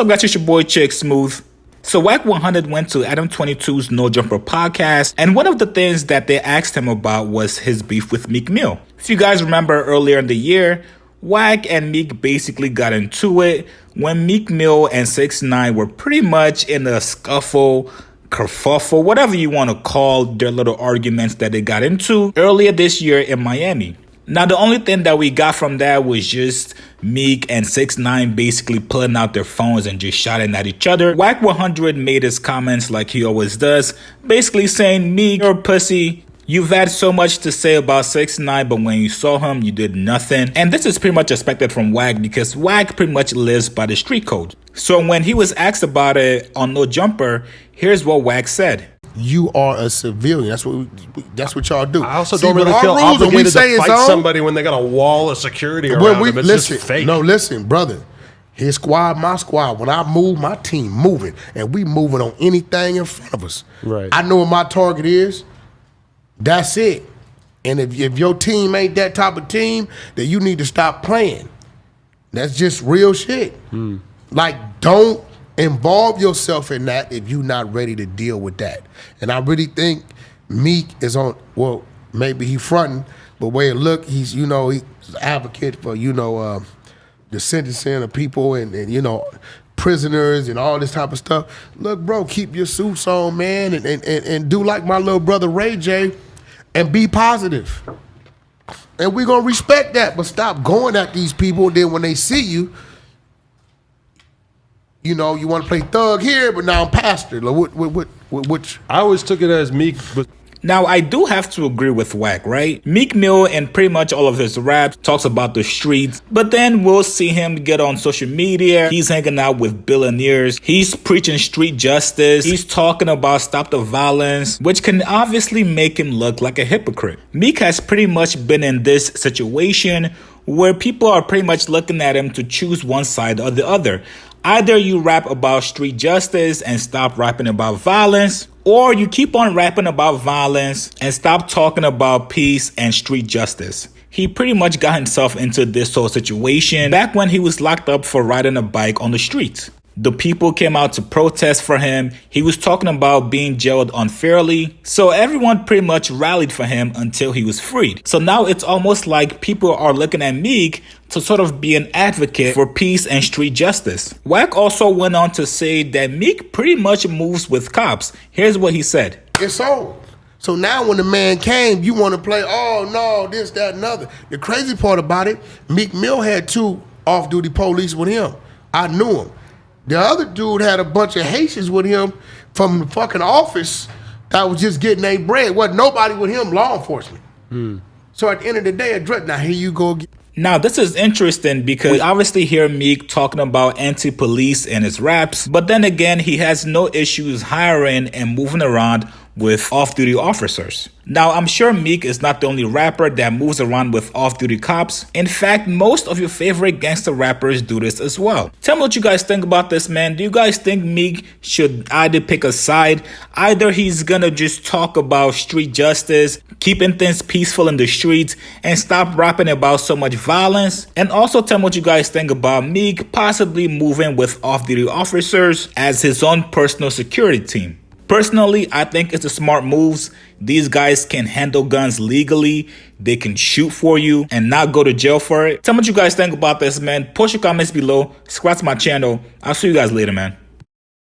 What's up, guys? It's your boy Chick Smooth. So Wack 100 went to Adam 22's No Jumper podcast, and one of the things that they asked him about was his beef with Meek Mill. If you guys remember earlier in the year, Wack and Meek basically got into it when Meek Mill and 6ix9ine were pretty much in a scuffle, kerfuffle, whatever you want to call their little arguments that they got into earlier this year in Miami. Now, the only thing that we got from that was just Meek and 6ix9ine basically pulling out their phones and just shouting at each other. Wack 100 made his comments like he always does, basically saying, Meek, you're a pussy. You've had so much to say about 6ix9ine, but when you saw him, you did nothing. And this is pretty much expected from Wack because Wack pretty much lives by the street code. So when he was asked about it on No Jumper, here's what Wack said. You are a civilian. That's what y'all do. I also don't really feel obligated to fight somebody when they got a wall of security around them. It's just fake. No, listen, brother. His squad, my squad. When I move, my team moving, and we moving on anything in front of us. Right. I know what my target is. That's it. And if your team ain't that type of team, then you need to stop playing. That's just real shit. Like, don't involve yourself in that if you're not ready to deal with that. And I really think Meek is on, well, maybe he fronting, but way it look, he's an advocate for, the sentencing of people and prisoners and all this type of stuff. Look, bro, keep your suits on, man, and do like my little brother Ray J and be positive. And we're going to respect that, but stop going at these people. Then when they see you, you want to play thug here, but now I'm pastor. Like, which I always took it as Meek. Now, I do have to agree with Wack, right? Meek Mill and pretty much all of his raps talks about the streets, but then we'll see him get on social media. He's hanging out with billionaires. He's preaching street justice. He's talking about stop the violence, which can obviously make him look like a hypocrite. Meek has pretty much been in this situation where people are pretty much looking at him to choose one side or the other. Either you rap about street justice and stop rapping about violence, or you keep on rapping about violence and stop talking about peace and street justice. He pretty much got himself into this whole situation back when he was locked up for riding a bike on the streets. The people came out to protest for him. He was talking about being jailed unfairly. So everyone pretty much rallied for him until he was freed. So now it's almost like people are looking at Meek to sort of be an advocate for peace and street justice. Wack also went on to say that Meek pretty much moves with cops. Here's what he said. It's old. So now when the man came, you want to play, oh no, this, that, and other. The crazy part about it, Meek Mill had 2 off-duty police with him. I knew him. The other dude had a bunch of Haitians with him from the fucking office that was just getting their bread. Wasn't nobody with him, law enforcement. So at the end of the day, now here you go again. Now, this is interesting because we obviously hear Meek talking about anti-police in his raps, but then again, he has no issues hiring and moving around with off-duty officers. Now, I'm sure Meek is not the only rapper that moves around with off-duty cops. In fact, most of your favorite gangster rappers do this as well. Tell me what you guys think about this, man. Do you guys think Meek should either pick a side? Either he's gonna just talk about street justice, keeping things peaceful in the streets, and stop rapping about so much violence? And also tell me what you guys think about Meek possibly moving with off-duty officers as his own personal security team. Personally, I think it's a smart moves. These guys can handle guns legally. They can shoot for you and not go to jail for it. Tell me what you guys think about this, man. Post your comments below. Subscribe to my channel. I'll see you guys later, man.